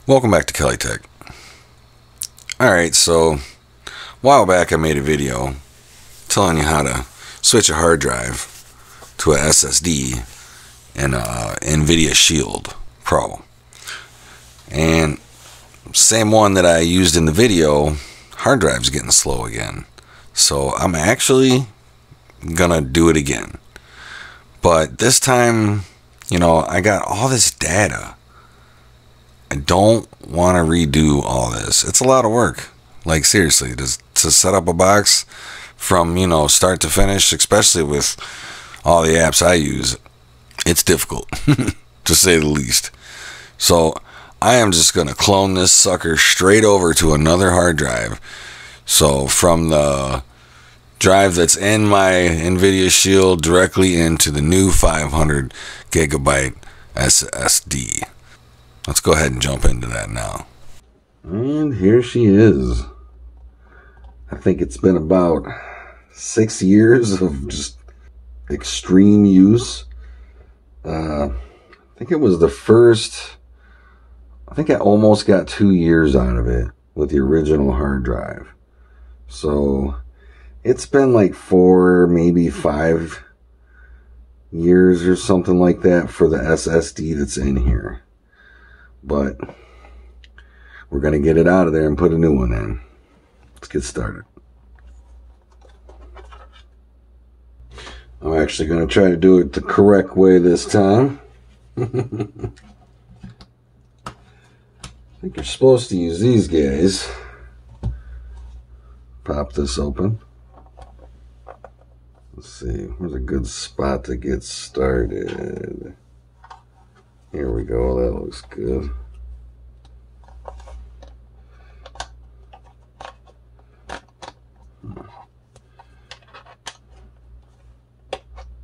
Welcome back to Kelly Tech. Alright, so a while back I made a video telling you how to switch a hard drive to a SSD in a Nvidia Shield Pro. And same one that I used in the video, hard drive's getting slow again. So I'm actually gonna do it again. But this time, you know, I got all this data. I don't want to redo all this. It's a lot of work. Like seriously, to set up a box from, you know, start to finish, especially with all the apps I use, it's difficult, to say the least. So I am just going to clone this sucker straight over to another hard drive. So from the drive that's in my Nvidia Shield directly into the new 500 gigabyte SSD. Let's go ahead and jump into that now. And here she is. I think it's been about 6 years of just extreme use. I think it was the first, I think I almost got 2 years out of it with the original hard drive. So it's been like 4, maybe 5 years or something like that for the SSD that's in here. But we're going to get it out of there and put a new one in. Let's get started. I'm actually going to try to do it the correct way this time. I think you're supposed to use these guys. Pop this open. Let's see, where's a good spot to get started? Here we go, that looks good.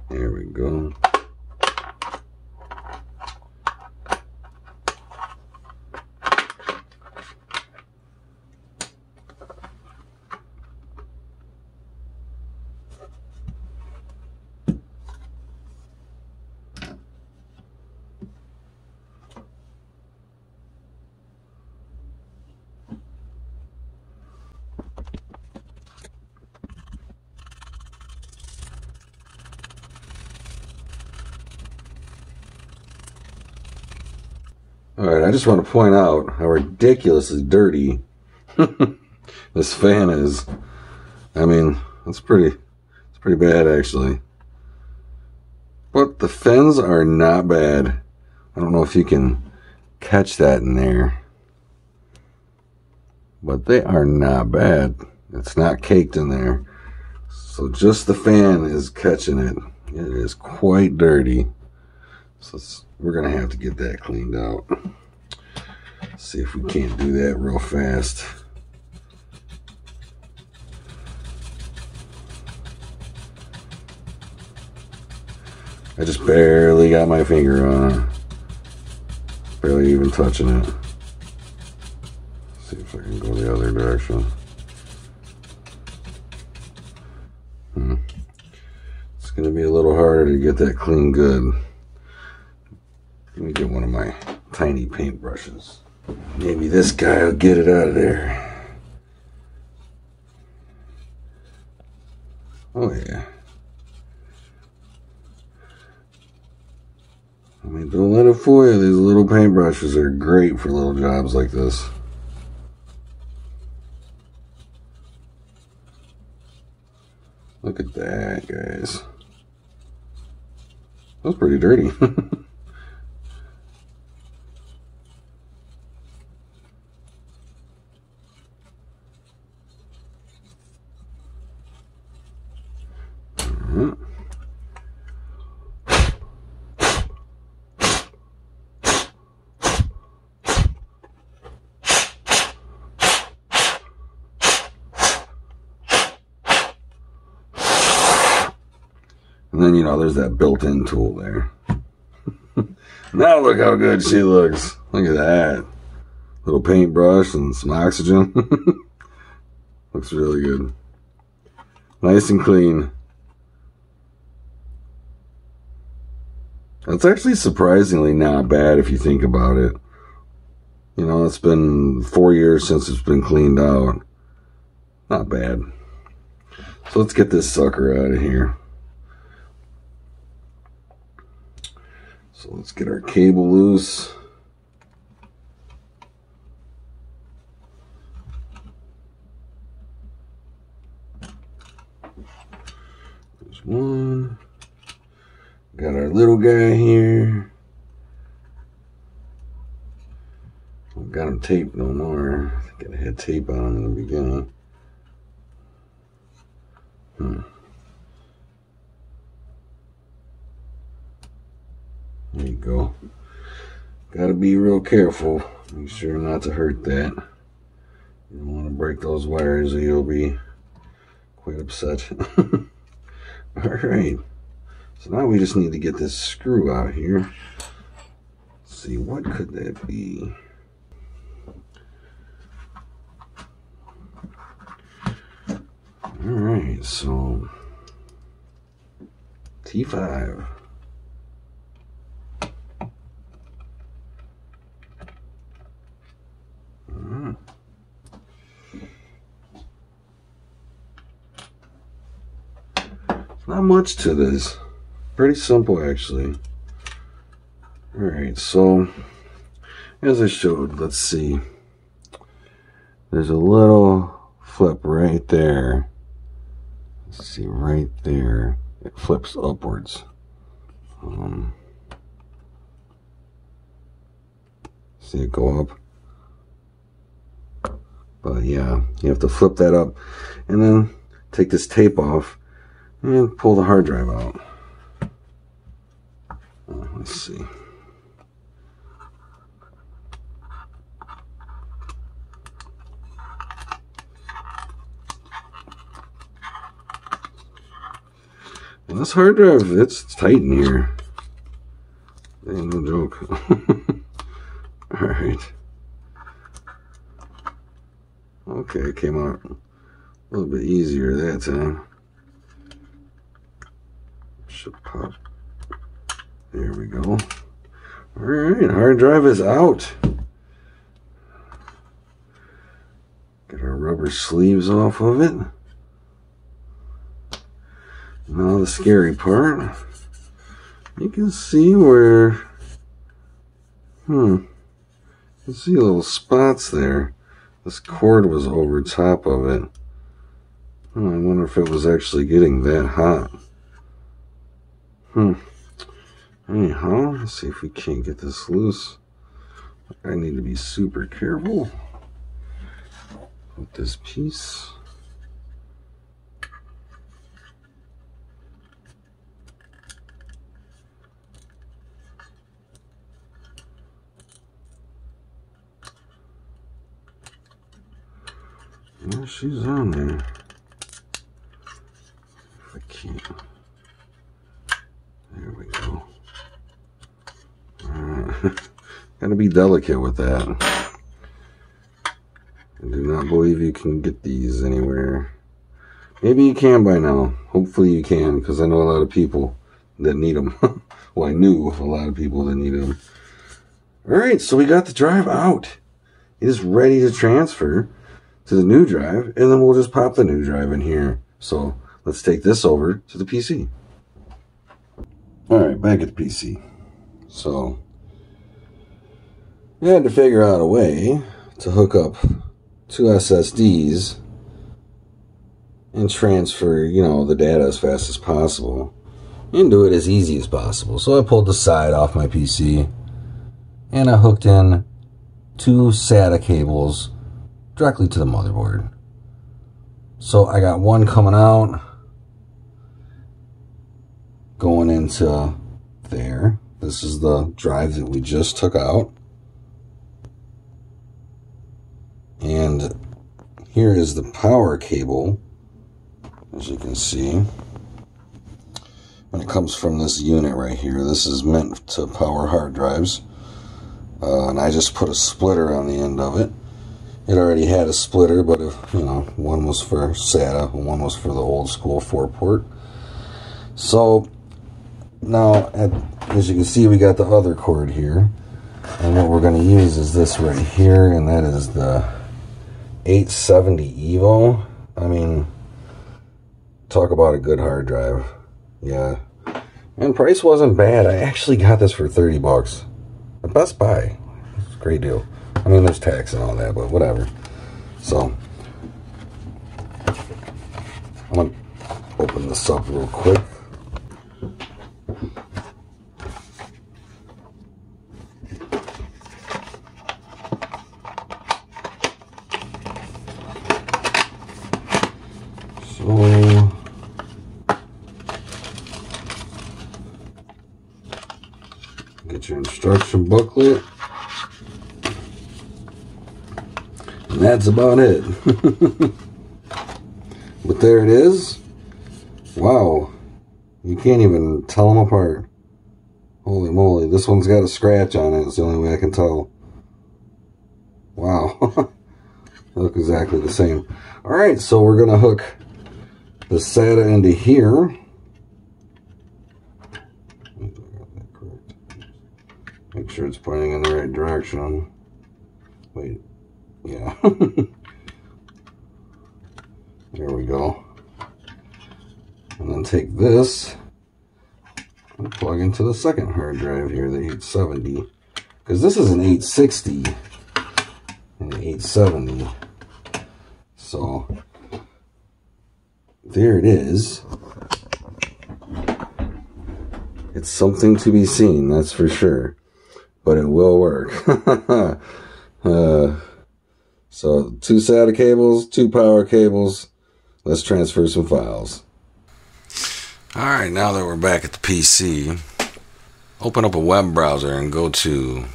There we go. Alright, I just want to point out how ridiculously dirty this fan is. I mean, it's pretty bad actually. But the fins are not bad. I don't know if you can catch that in there. But they are not bad. It's not caked in there. So just the fan is catching it. It is quite dirty. So we're going to have to get that cleaned out. See if we can't do that real fast. I just barely got my finger on it. Barely even touching it. See if I can go the other direction. It's going to be a little harder to get that clean good. Let me get one of my tiny paintbrushes. Maybe this guy will get it out of there. Oh yeah. I mean, don't let it fool you. These little paintbrushes are great for little jobs like this. Look at that, guys. That's pretty dirty. And then, you know, there's that built-in tool there. Now look how good she looks. Look at that. Little paintbrush and some oxygen. Looks really good. Nice and clean. That's actually surprisingly not bad if you think about it. You know, it's been 4 years since it's been cleaned out. Not bad. So let's get this sucker out of here. So let's get our cable loose. There's one. Got our little guy here. Got him taped no more. I think I had tape on him in the beginning. There you go. Gotta be real careful. Make sure not to hurt that. You don't want to break those wires or you'll be quite upset. Alright. So now we just need to get this screw out here. Let's see, what could that be? Alright, so T5. Not much to this. Pretty simple, actually. Alright, so as I showed, let's see. There's a little flip right there. Let's see, right there. It flips upwards. See it go up? But yeah, you have to flip that up and then take this tape off and pull the hard drive out. Let's see. And this hard drive, it's tight in here. Ain't no joke. Alright. Okay, it came out a little bit easier that time. Should pop. There we go. Alright, hard drive is out. Get our rubber sleeves off of it. Now the scary part. You can see where you can see little spots there. This cord was over top of it. I wonder if it was actually getting that hot. Anyhow, let's see if we can't get this loose. I need to be super careful with this piece. Well, she's on there. If I can't. There we go. Gotta be delicate with that. I do not believe you can get these anywhere. Maybe you can by now. Hopefully you can, because I know a lot of people that need them. Well, I knew a lot of people that needed them. Alright, so we got the drive out. It is ready to transfer to the new drive, and then we'll just pop the new drive in here. So let's take this over to the PC. Alright, back at the PC. So we had to figure out a way to hook up two SSDs and transfer, you know, the data as fast as possible and do it as easy as possible. So I pulled the side off my PC and I hooked in two SATA cables directly to the motherboard. So I got one coming out, going into there. This is the drive that we just took out. And here is the power cable, as you can see. When it comes from this unit right here, this is meant to power hard drives. And I just put a splitter on the end of it. It already had a splitter, but you know, one was for SATA and one was for the old school 4-port. So now, as you can see, we got the other cord here. And what we're going to use is this right here, and that is the 870 Evo. I mean, talk about a good hard drive. Yeah. And price wasn't bad. I actually got this for 30 bucks. At Best Buy. It's a great deal. I mean, there's tax and all that, but whatever. So, I'm going to open this up real quick. So, get your instruction booklet. And that's about it. But there it is. Wow. You can't even tell them apart. Holy moly. This one's got a scratch on it. It's the only way I can tell. Wow. They look exactly the same. Alright, so we're going to hook the SATA into here. Make sure it's pointing in the right direction. Wait. Yeah. There we go. And then take this and plug into the second hard drive here, the 870. Because this is an 860 and an 870. So, there it is. It's something to be seen, that's for sure. But it will work. So, 2 SATA cables, 2 power cables. Let's transfer some files. Alright, now that we're back at the PC, open up a web browser and go to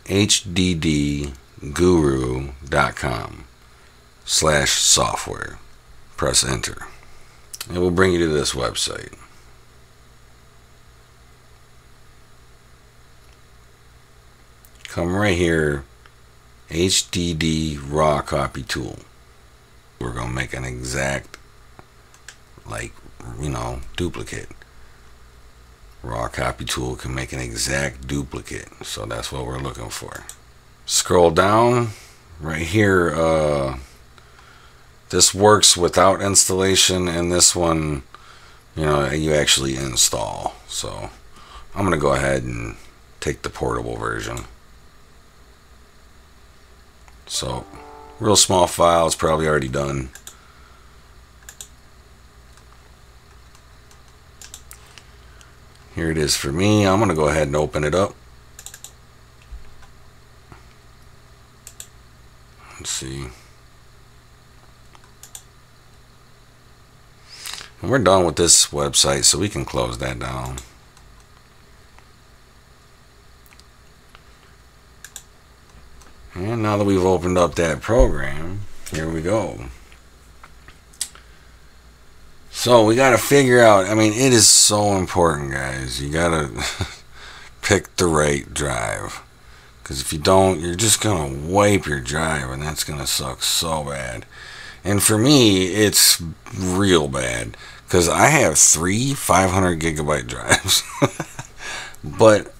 hddguru.com/software. Press enter. It will bring you to this website. Come right here, HDD Raw Copy Tool. We're going to make an exact, duplicate. Raw Copy Tool can make an exact duplicate. So that's what we're looking for. Scroll down. Right here, this works without installation, and this one, you actually install. So I'm going to go ahead and take the portable version. So, real small file, it's probably already done. Here it is for me. I'm going to go ahead and open it up. Let's see. And we're done with this website, so we can close that down. And now that we've opened up that program, here we go. So we got to figure out, it is so important, guys. You got to pick the right drive. Because if you don't, you're just going to wipe your drive, and that's going to suck so bad. And for me, it's real bad. Because I have 3 500 gigabyte drives. But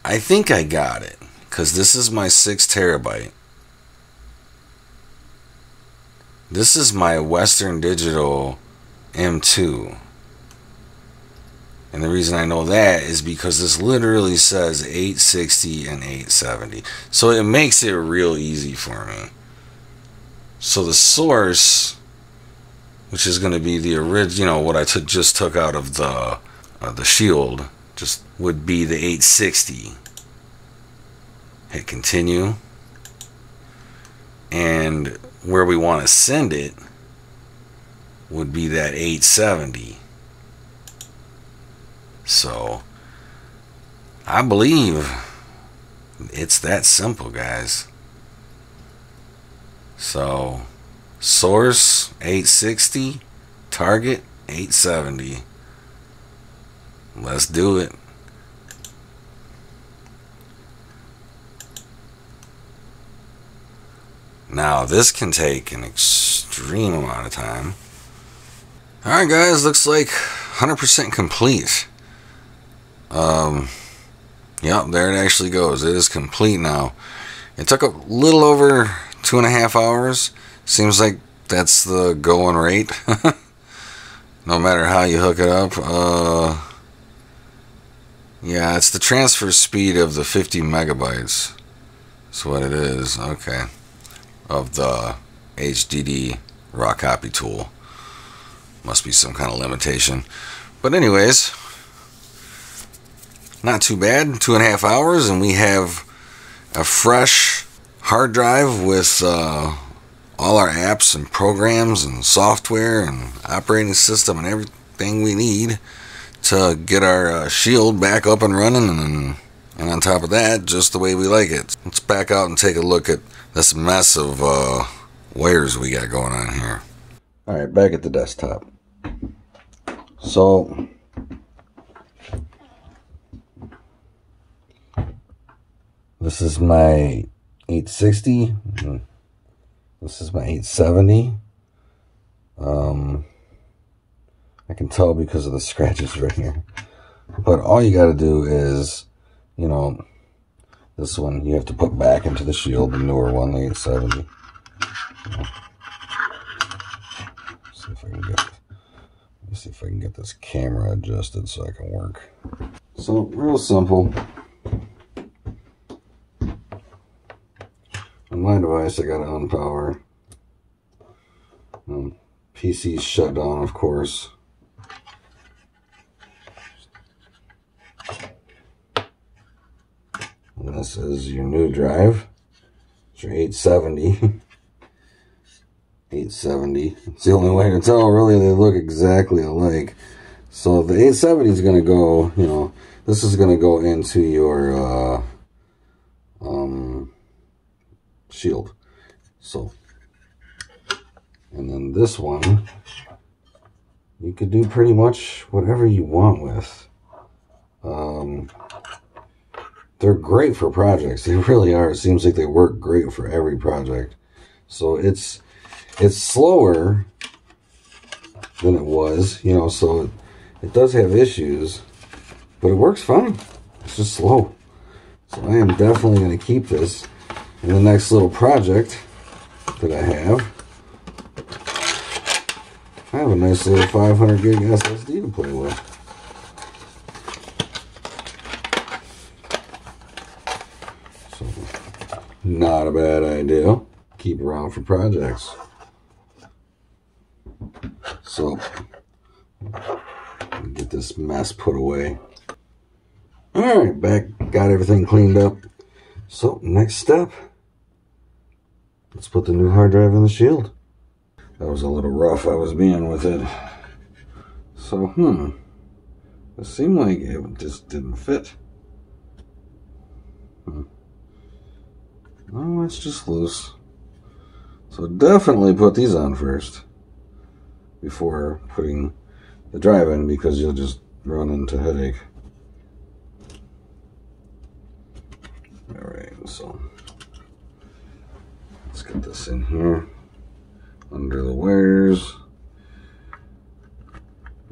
I think I got it. Because this is my 6 terabyte. This is my Western Digital M2. And the reason I know that is because this literally says 860 and 870. So it makes it real easy for me. So the source, which is going to be the original, what I just took out of the Shield, just would be the 860. Hit continue, and where we want to send it would be that 870. So I believe it's that simple, guys. So source 860, target 870. Let's do it. Now this can take an extreme amount of time. Alright guys, looks like 100% complete. Yep, there it actually goes. It is complete now. It took a little over 2.5 hours. Seems like that's the going rate. No matter how you hook it up. Yeah, it's the transfer speed of the 50 megabytes. That's what it is. Okay. Of the HDD Raw Copy Tool. Must be some kind of limitation. But anyways, not too bad. 2.5 hours, and we have a fresh hard drive with all our apps and programs and software and operating system and everything we need to get our Shield back up and running, and on top of that, just the way we like it. Let's back out and take a look at this mess of wires we got going on here. Alright, back at the desktop. So this is my 860. This is my 870. I can tell because of the scratches right here. But all you got to do is, you know, this one you have to put back into the Shield, the newer one, the 870. See if I can get. Let me see if I can get this camera adjusted so I can work. So real simple. On my device, I got to unpower. PC's shut down, of course. And this is your new drive. It's your 870. 870. It's the only way to tell, really. They look exactly alike. So the 870 is going to go, you know, this is going to go into your Shield. So, and then this one, you could do pretty much whatever you want with. They're great for projects. They really are. It seems like they work great for every project. So it's slower than it was, you know, so it does have issues, but it works fine. It's just slow. So I am definitely going to keep this in the next little project that I have. I have a nice little 500 gig SSD to play with. So, not a bad idea. Keep around for projects. So, get this mess put away. Alright, back, got everything cleaned up. So, next step. Let's put the new hard drive in the Shield. That was a little rough I was being with it. So, it seemed like it just didn't fit. Oh, it's just loose. So definitely put these on first before putting the drive in, because you'll just run into headache. Alright, so let's get this in here under the wires.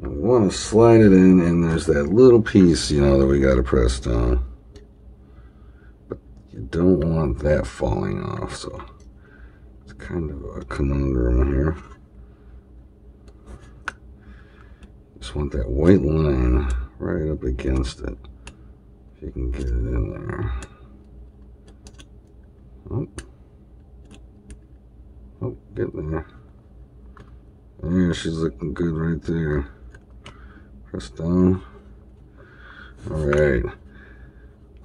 I want to slide it in, and there's that little piece, you know, that we got to press down. But you don't want that falling off, so it's kind of a conundrum here. Just want that white line right up against it. If you can get it in there. Oh, get there. There, she's looking good right there. Press down. Alright.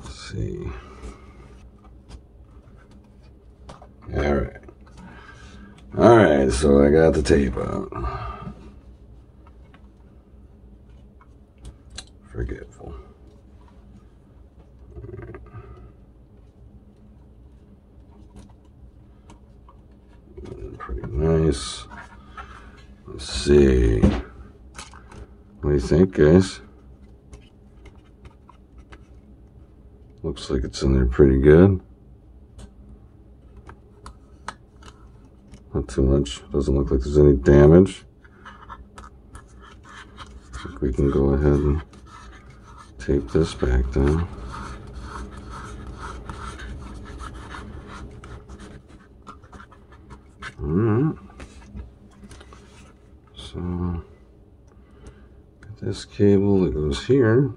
Let's see. Alright. Alright, so I got the tape out. Forgetful. Pretty nice. Let's see. What do you think, guys? Looks like it's in there pretty good. Not too much. Doesn't look like there's any damage. I think we can go ahead and tape this back down. Alright. So, got this cable that goes here.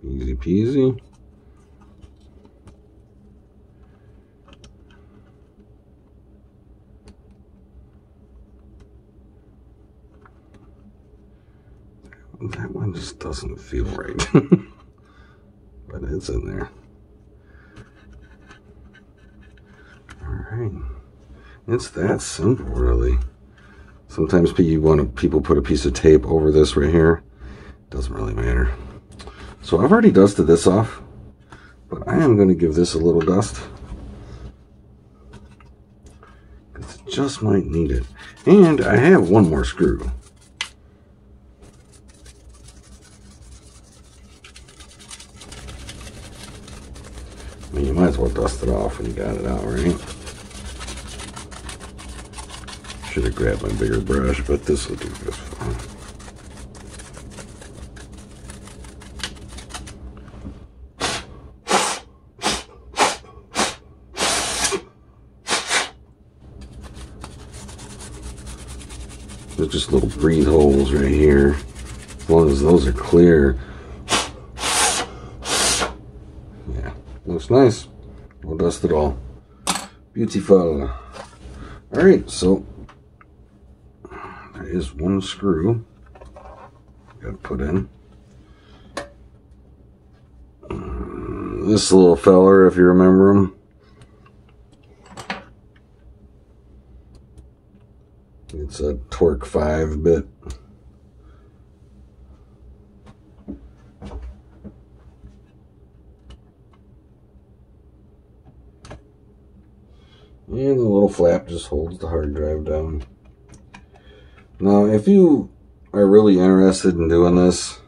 Easy peasy. That one just doesn't feel right. But it's in there. Alright. It's that simple, really. Sometimes people put a piece of tape over this right here. Doesn't really matter. So I've already dusted this off, but I am going to give this a little dust. Because it just might need it. And I have one more screw. I mean, you might as well dust it off when you got it out, right? Should have grabbed my bigger brush, but this will do just fine. There's just little breathe holes right here. As long as those are clear. Yeah, looks nice. We'll dust it all. Beautiful. Alright, so there is one screw got to put in. This little feller, if you remember him. It's a Torque 5 bit. And the little flap just holds the hard drive down. Now, if you are really interested in doing this,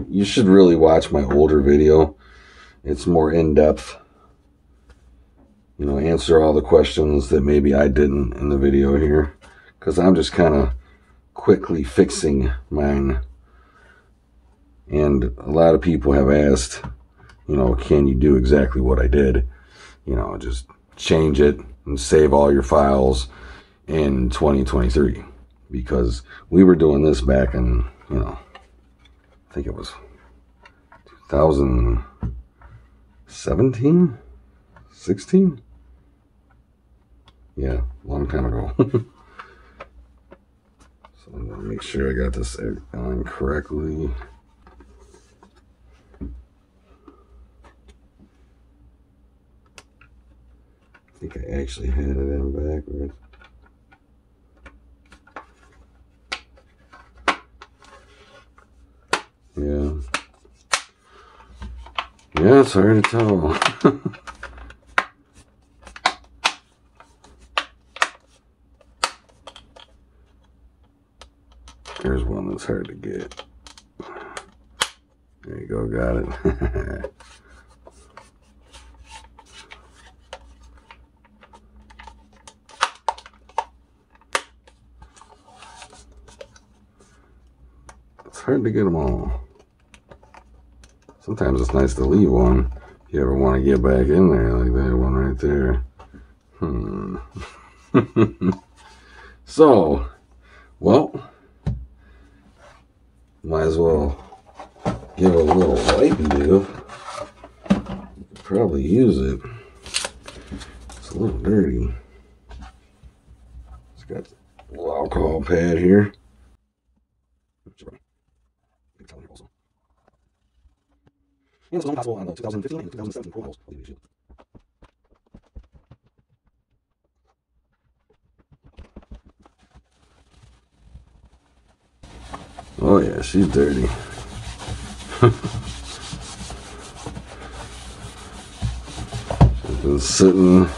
you should really watch my older video. It's more in-depth. You know, answer all the questions that maybe I didn't in the video here. Because I'm just kind of quickly fixing mine. And a lot of people have asked, you know, can you do exactly what I did? You know, just change it and save all your files in 2023. Because we were doing this back in, you know, I think it was 2017? 16? Yeah, long time ago. So I'm gonna make sure I got this on correctly. I think I actually had it in backwards. Yeah. Yeah, it's hard to tell. There's one that's hard to get. There you go, got it. It's hard to get them all. Sometimes it's nice to leave one if you ever want to get back in there, like that one right there. So, well, might as well give it a little wipey do. You could probably use it. It's a little dirty. It's got a little alcohol pad here. And it's only possible on the 2015 and 2017 Pro models of the Nvidia Shield. Oh yeah, she's dirty. She's been sitting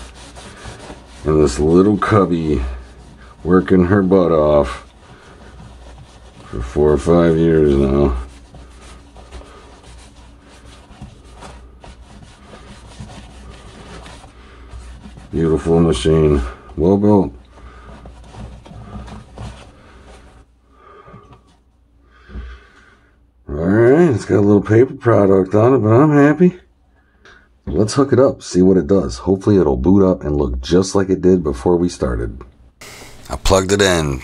in this little cubby working her butt off for 4 or 5 years now. Beautiful machine, well built. Alright, it's got a little paper product on it, but I'm happy. Let's hook it up, see what it does. Hopefully it'll boot up and look just like it did before we started. I plugged it in.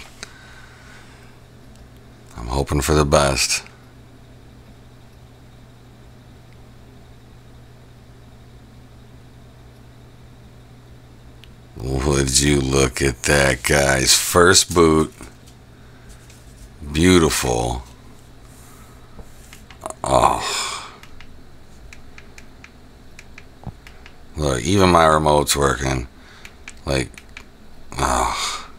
I'm hoping for the best. Would you look at that, guys? First boot. Beautiful. Oh. Look, even my remote's working. Like, oh.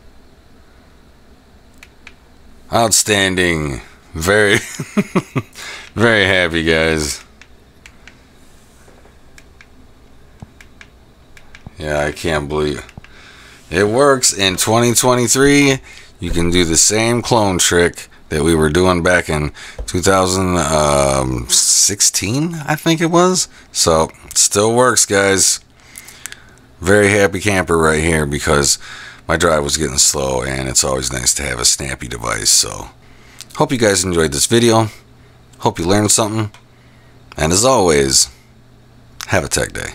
Outstanding. Very, very happy, guys. Yeah, I can't believe it works in 2023. You can do the same clone trick that we were doing back in 2016, I think it was. So, it still works, guys. Very happy camper right here because my drive was getting slow and it's always nice to have a snappy device. So, hope you guys enjoyed this video. Hope you learned something. And as always, have a tech day.